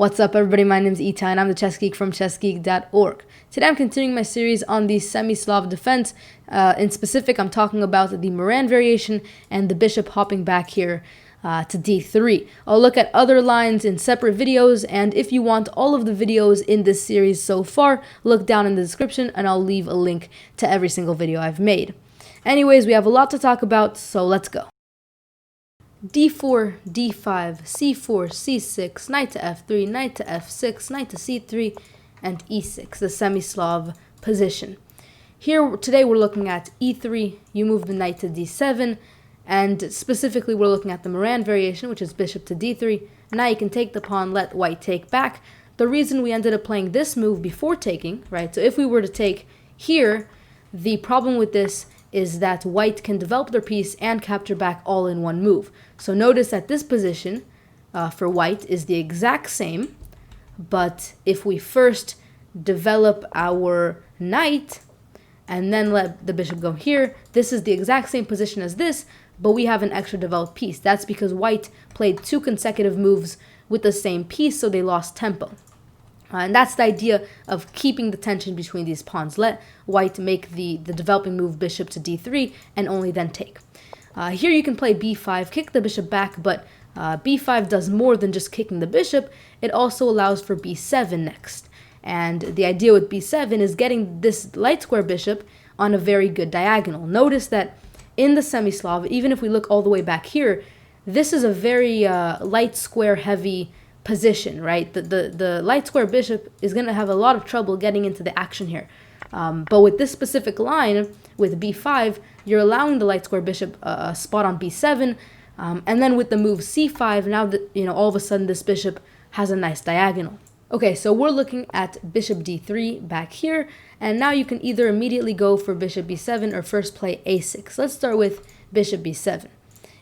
What's up, everybody? My name is Ita and I'm the Chess Geek from chessgeek.org. Today I'm continuing my series on the Semi Slav defense. In specific, I'm talking about the Meran variation and the bishop hopping back here to d3. I'll look at other lines in separate videos, and if you want all of the videos in this series so far, look down in the description and I'll leave a link to every single video I've made. Anyways, we have a lot to talk about, so let's go. d4, d5, c4, c6, knight to f3, knight to f6, knight to c3, and e6, the semi-Slav position. Here, today we're looking at e3, you move the knight to d7, and specifically we're looking at the Meran variation, which is bishop to d3. Now you can take the pawn, let white take back. The reason we ended up playing this move before taking, right, so if we were to take here, the problem with this is that white can develop their piece and capture back all in one move. So notice that this position for white is the exact same, but if we first develop our knight and then let the bishop go here, this is the exact same position as this, but we have an extra developed piece. That's because white played two consecutive moves with the same piece, so they lost tempo. And that's the idea of keeping the tension between these pawns. Let white make the developing move bishop to d3 and only then take. Here you can play b5, kick the bishop back, but b5 does more than just kicking the bishop. It also allows for b7 next. And the idea with b7 is getting this light square bishop on a very good diagonal. Notice that in the semi-Slav, even if we look all the way back here, this is a very light square heavy position, right? The light square bishop is going to have a lot of trouble getting into the action here. But with this specific line, with b5, you're allowing the light square bishop a spot on b7, and then with the move c5, now that, all of a sudden this bishop has a nice diagonal. Okay, so we're looking at bishop d3 back here, and now you can either immediately go for bishop b7 or first play a6. Let's start with bishop b7.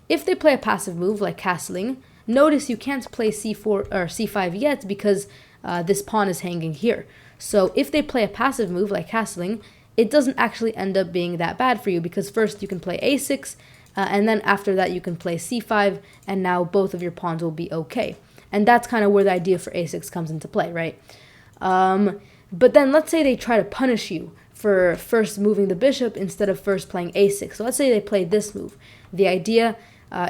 If they play a passive move like castling, notice you can't play c4 or c5 yet because this pawn is hanging here. So if they play a passive move like castling, it doesn't actually end up being that bad for you because first you can play a6, and then after that you can play c5, and now both of your pawns will be okay. And that's kind of where the idea for a6 comes into play, right? But then let's say they try to punish you for first moving the bishop instead of first playing a6. So let's say they play this move. The idea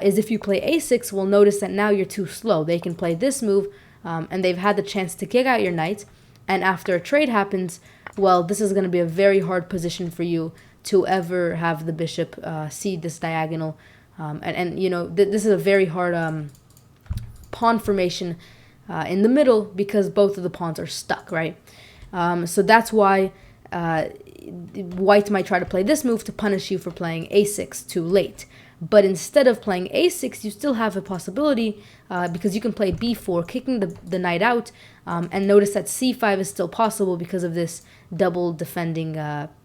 is if you play a6, we'll notice that now you're too slow. They can play this move, and they've had the chance to kick out your knight, and after a trade happens, well, this is going to be a very hard position for you to ever have the bishop cede this diagonal, this is a very hard pawn formation in the middle because both of the pawns are stuck, right? So that's why white might try to play this move to punish you for playing a6 too late. But instead of playing a6, you still have a possibility because you can play b4, kicking the knight out, and notice that c5 is still possible because of this double defending,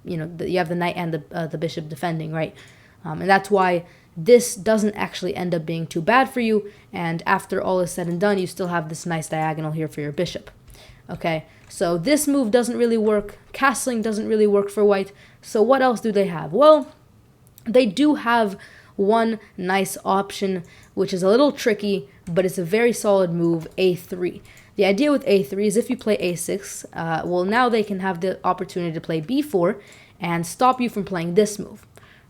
you have the knight and the bishop defending, right? And that's why this doesn't actually end up being too bad for you, and after all is said and done, you still have this nice diagonal here for your bishop. Okay, so this move doesn't really work, castling doesn't really work for white, so what else do they have? Well, they do have one nice option, which is a little tricky, but it's a very solid move, a3. The idea with a3 is if you play a6, well, now they can have the opportunity to play b4 and stop you from playing this move,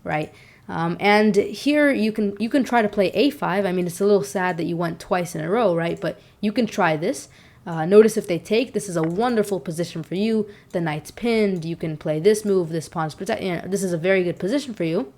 right? And here you can try to play a5. I mean, it's a little sad that you went twice in a row, right? But you can try this. Notice if they take, this is a wonderful position for you. The knight's pinned. You can play this move. This pawn's protected. This is a very good position for you.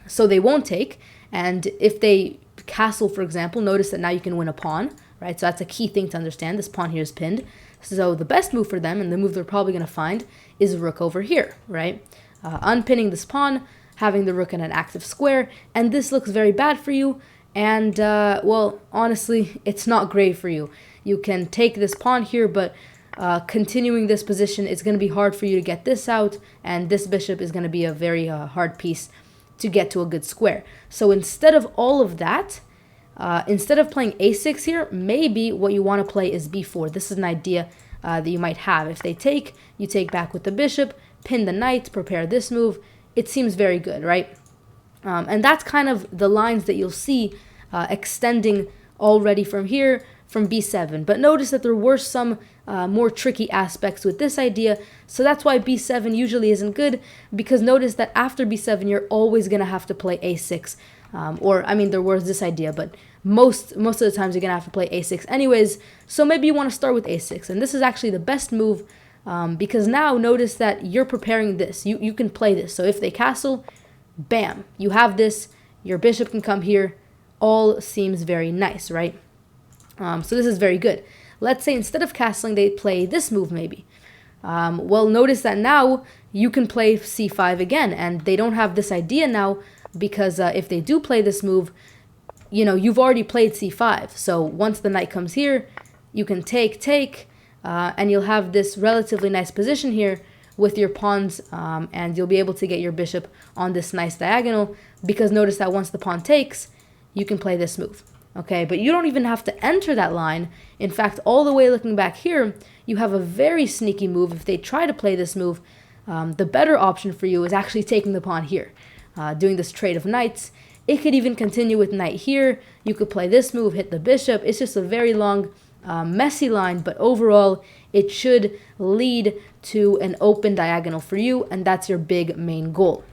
So they won't take. And if they castle, for example, notice that now you can win a pawn, right? So that's a key thing to understand. This pawn here is pinned. So the best move for them, and the move they're probably going to find, is rook over here, right? Unpinning this pawn, having the rook in an active square, and this looks very bad for you, and, well, honestly, it's not great for you. You can take this pawn here, but continuing this position, it's going to be hard for you to get this out, and this bishop is going to be a very hard piece to get to a good square. So instead of all of that, instead of playing a6 here, maybe what you want to play is b4. This is an idea that you might have. If they take, you take back with the bishop, pin the knight, prepare this move. It seems very good, right? And that's kind of the lines that you'll see extending already from here from b7. But notice that there were some more tricky aspects with this idea, so that's why b7 usually isn't good, because notice that after b7 you're always going to have to play a6. Or, I mean, there was this idea, but most of the times you're going to have to play a6 anyways, so maybe you want to start with a6. And this is actually the best move, because now notice that you're preparing this. You can play this. So if they castle, bam, you have this, your bishop can come here, all seems very nice, right? So this is very good. Let's say instead of castling, they play this move maybe. Well, notice that now you can play c5 again, and they don't have this idea now, because if they do play this move, you know, you've already played c5. So once the knight comes here, you can take, and you'll have this relatively nice position here with your pawns, and you'll be able to get your bishop on this nice diagonal, because notice that once the pawn takes, you can play this move. Okay, but you don't even have to enter that line. In fact, all the way looking back here, you have a very sneaky move. If they try to play this move, the better option for you is actually taking the pawn here, doing this trade of knights. It could even continue with knight here. You could play this move, hit the bishop. It's just a very long, messy line, but overall, it should lead to an open diagonal for you, and that's your big main goal.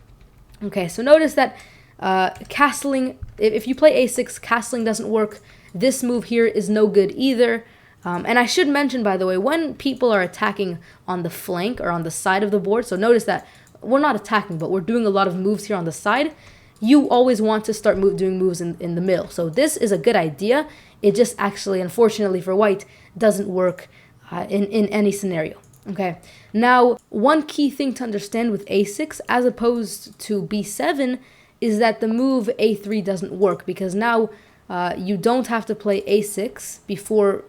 Okay, so notice that castling, if you play a6, castling doesn't work. This move here is no good either. And I should mention, by the way, when people are attacking on the flank or on the side of the board, so notice that we're not attacking, but we're doing a lot of moves here on the side, you always want to start doing moves in the middle. So this is a good idea. It just actually, unfortunately for white, doesn't work in any scenario. Okay, now one key thing to understand with a6 as opposed to b7 is that the move a3 doesn't work, because now you don't have to play a6 before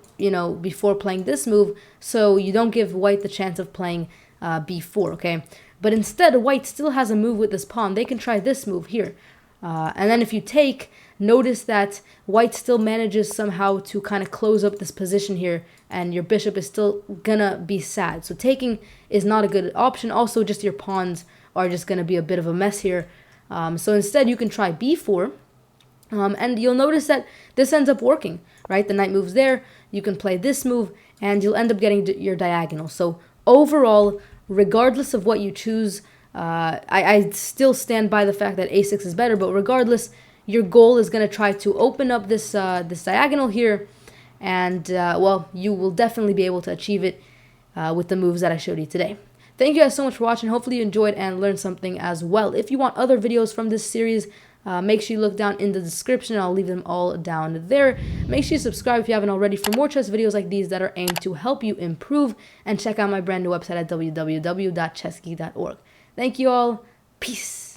playing this move, so you don't give white the chance of playing b4, okay? But instead, white still has a move with this pawn. They can try this move here. And then if you take, notice that white still manages somehow to kind of close up this position here, and your bishop is still gonna be sad. So taking is not a good option. Also, just your pawns are just gonna be a bit of a mess here. So instead, you can try b4, and you'll notice that this ends up working, right? The knight moves there, you can play this move, and you'll end up getting your diagonal. So overall, regardless of what you choose, I still stand by the fact that a6 is better, but regardless, your goal is going to try to open up this this diagonal here, and well, you will definitely be able to achieve it with the moves that I showed you today. Thank you guys so much for watching. Hopefully you enjoyed and learned something as well. If you want other videos from this series, make sure you look down in the description. I'll leave them all down there. Make sure you subscribe if you haven't already for more chess videos like these that are aimed to help you improve. And check out my brand new website at www.chessgeek.org. Thank you all. Peace.